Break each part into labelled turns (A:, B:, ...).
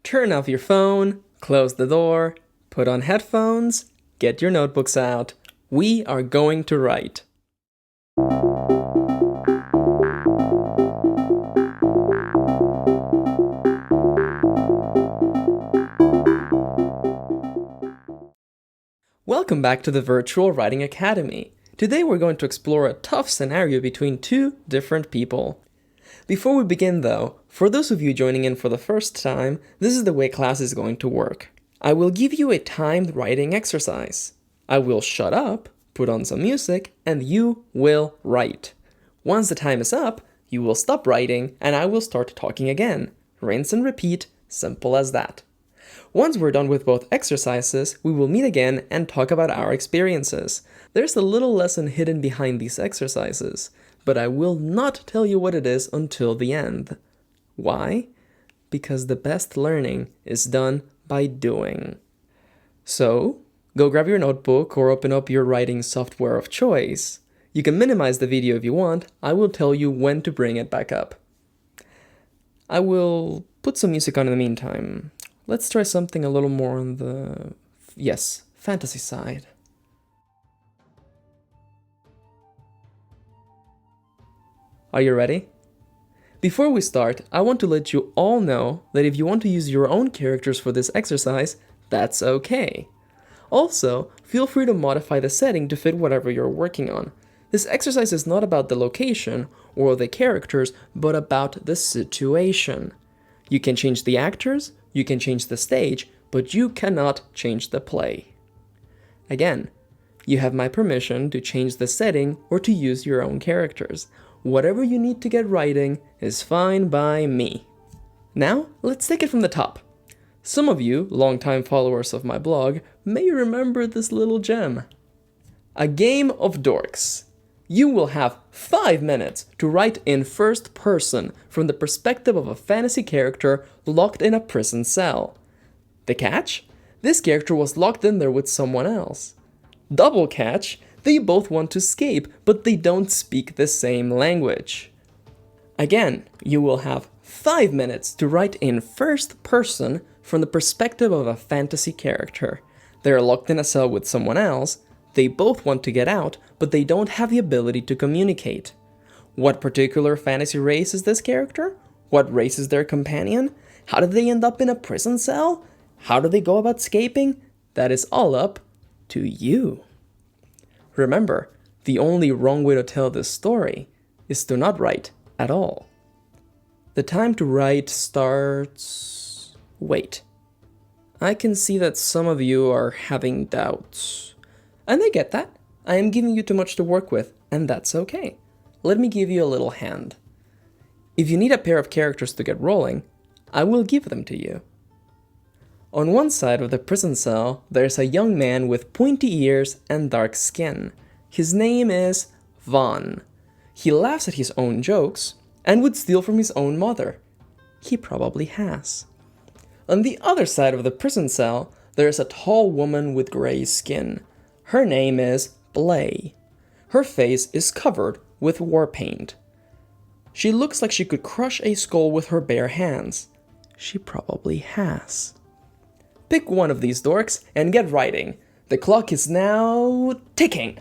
A: turn off your phone, close the door, put on headphones, get your notebooks out. We are going to write. Welcome back to the Virtual Writing Academy. Today we're going to explore a tough scenario between two different people. Before we begin though, for those of you joining in for the first time, this is the way class is going to work. I will give you a timed writing exercise. I will shut up, put on some music, and you will write. Once the time is up, you will stop writing and I will start talking again. Rinse and repeat, simple as that. Once we're done with both exercises, we will meet again and talk about our experiences. There's a little lesson hidden behind these exercises, but I will not tell you what it is until the end. Why? Because the best learning is done by doing. So, go grab your notebook or open up your writing software of choice. You can minimize the video if you want. I will tell you when to bring it back up. I will put some music on in the meantime. Let's try something a little more on the, fantasy side. Are you ready? Before we start, I want to let you all know that if you want to use your own characters for this exercise, that's okay. Also, feel free to modify the setting to fit whatever you're working on. This exercise is not about the location or the characters, but about the situation. You can change the actors, you can change the stage, but you cannot change the play. Again, you have my permission to change the setting or to use your own characters. Whatever you need to get writing is fine by me. Now, let's take it from the top. Some of you, longtime followers of my blog, may remember this little gem. A game of Dorks. You will have 5 minutes to write in first person from the perspective of a fantasy character locked in a prison cell. The catch? This character was locked in there with someone else. Double catch? They both want to escape, but they don't speak the same language. Again, you will have 5 minutes to write in first person from the perspective of a fantasy character. They are locked in a cell with someone else. They both want to get out, but they don't have the ability to communicate. What particular fantasy race is this character? What race is their companion? How did they end up in a prison cell? How do they go about escaping? That is all up to you. Remember, the only wrong way to tell this story is to not write at all. The time to write starts... Wait. I can see that some of you are having doubts. And I get that. I am giving you too much to work with, and that's okay. Let me give you a little hand. If you need a pair of characters to get rolling, I will give them to you. On one side of the prison cell, there's a young man with pointy ears and dark skin. His name is Vaughn. He laughs at his own jokes and would steal from his own mother. He probably has. On the other side of the prison cell, there's a tall woman with gray skin. Her name is Blay. Her face is covered with war paint. She looks like she could crush a skull with her bare hands. She probably has. Pick one of these dorks and get writing. The clock is now ticking.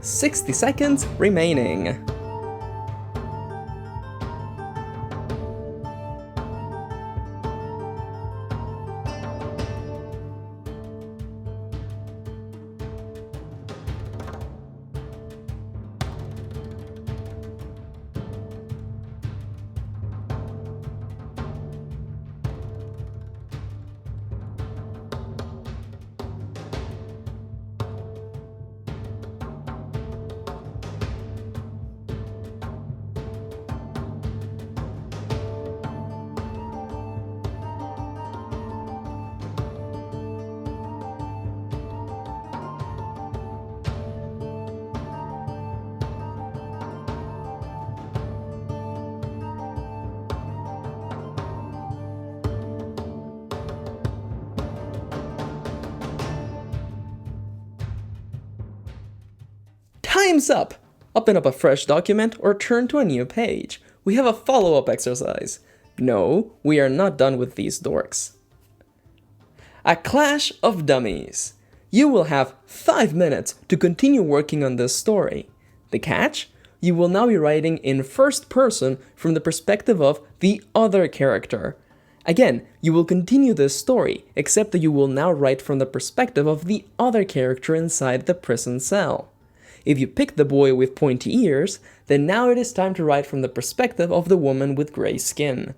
A: 60 seconds remaining. Time's up! Open up a fresh document or turn to a new page. We have a follow-up exercise. No, we are not done with these dorks. A Clash of Dummies. You will have 5 minutes to continue working on this story. The catch? You will now be writing in first person from the perspective of the other character. Again, you will continue this story, except that you will now write from the perspective of the other character inside the prison cell. If you pick the boy with pointy ears, then now it is time to write from the perspective of the woman with gray skin.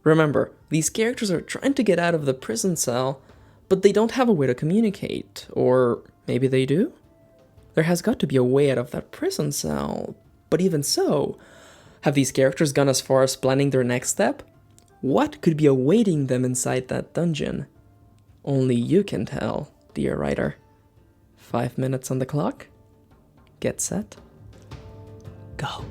A: Remember, these characters are trying to get out of the prison cell, but they don't have a way to communicate. Or maybe they do? There has got to be a way out of that prison cell. But even so, have these characters gone as far as planning their next step? What could be awaiting them inside that dungeon? Only you can tell, dear writer. 5 minutes on the clock? Get set. Go.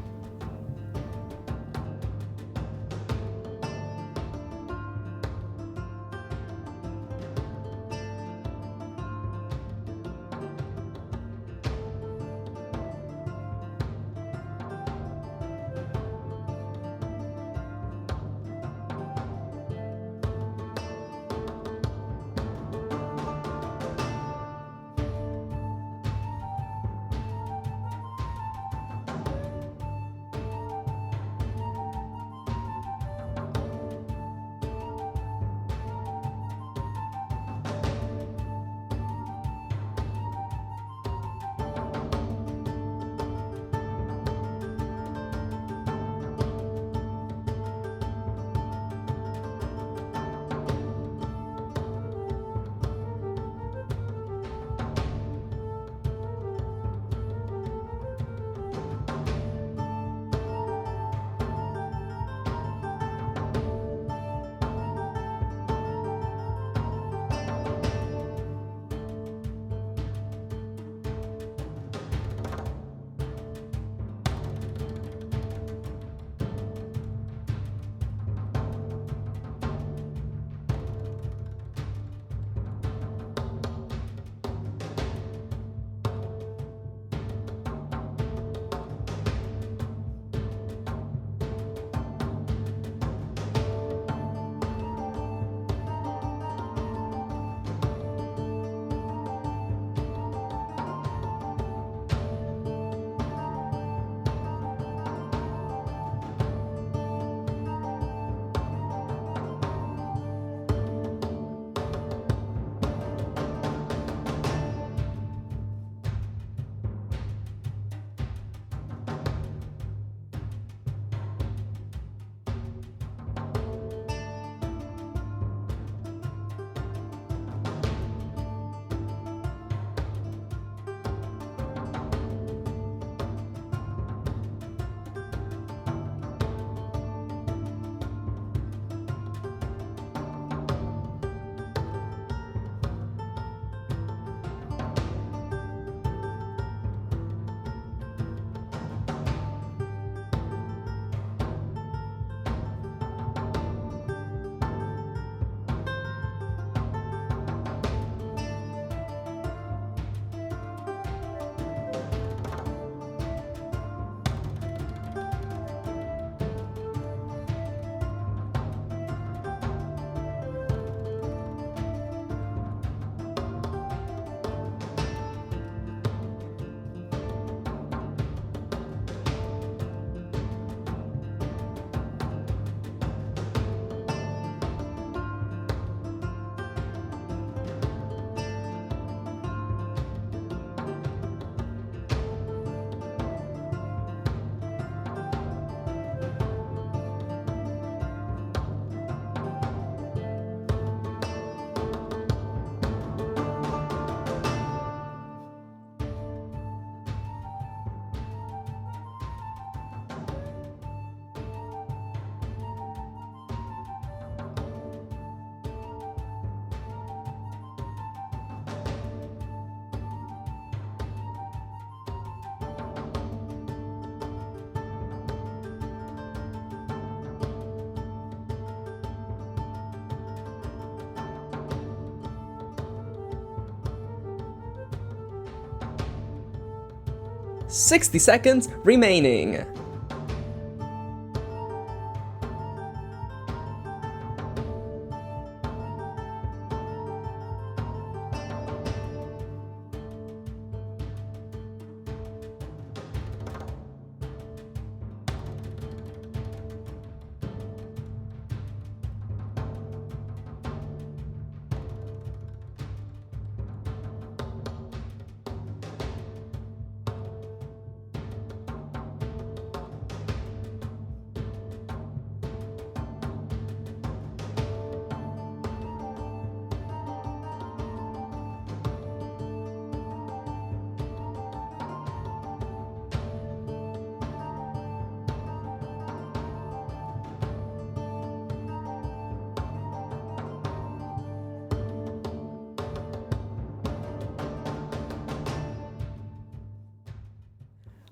A: 60 seconds remaining.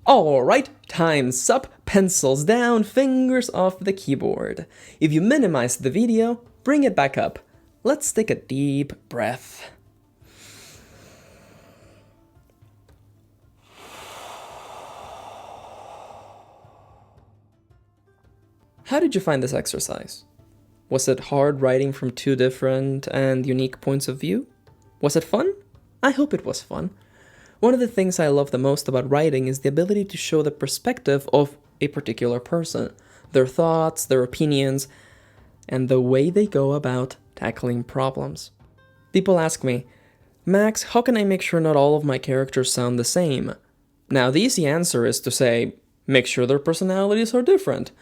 A: Alright, time's up, pencils down, fingers off the keyboard. If you minimize the video, bring it back up. Let's take a deep breath. How did you find this exercise? Was it hard writing from two different and unique points of view? Was it fun? I hope it was fun. One of the things I love the most about writing is the ability to show the perspective of a particular person, their thoughts, their opinions, and the way they go about tackling problems. People ask me, Max, how can I make sure not all of my characters sound the same? Now, the easy answer is to say, make sure their personalities are different.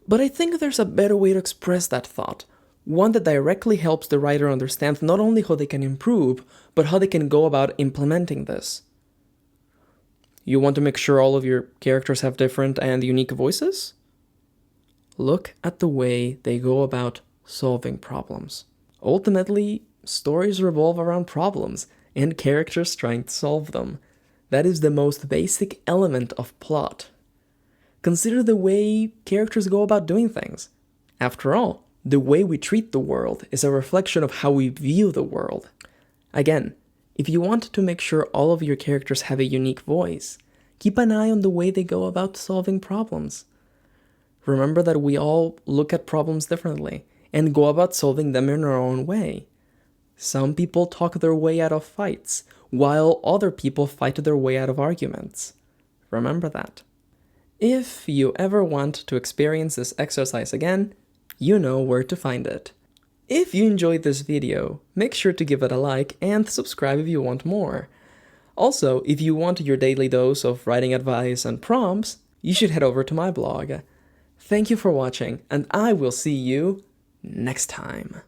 A: But I think there's a better way to express that thought, one that directly helps the writer understand not only how they can improve, but how they can go about implementing this. You want to make sure all of your characters have different and unique voices? Look at the way they go about solving problems. Ultimately, stories revolve around problems and characters trying to solve them. That is the most basic element of plot. Consider the way characters go about doing things. After all, the way we treat the world is a reflection of how we view the world. Again, if you want to make sure all of your characters have a unique voice, keep an eye on the way they go about solving problems. Remember that we all look at problems differently and go about solving them in our own way. Some people talk their way out of fights, while other people fight their way out of arguments. Remember that. If you ever want to experience this exercise again, you know where to find it. If you enjoyed this video, make sure to give it a like and subscribe if you want more. Also, if you want your daily dose of writing advice and prompts, you should head over to my blog. Thank you for watching, and I will see you next time.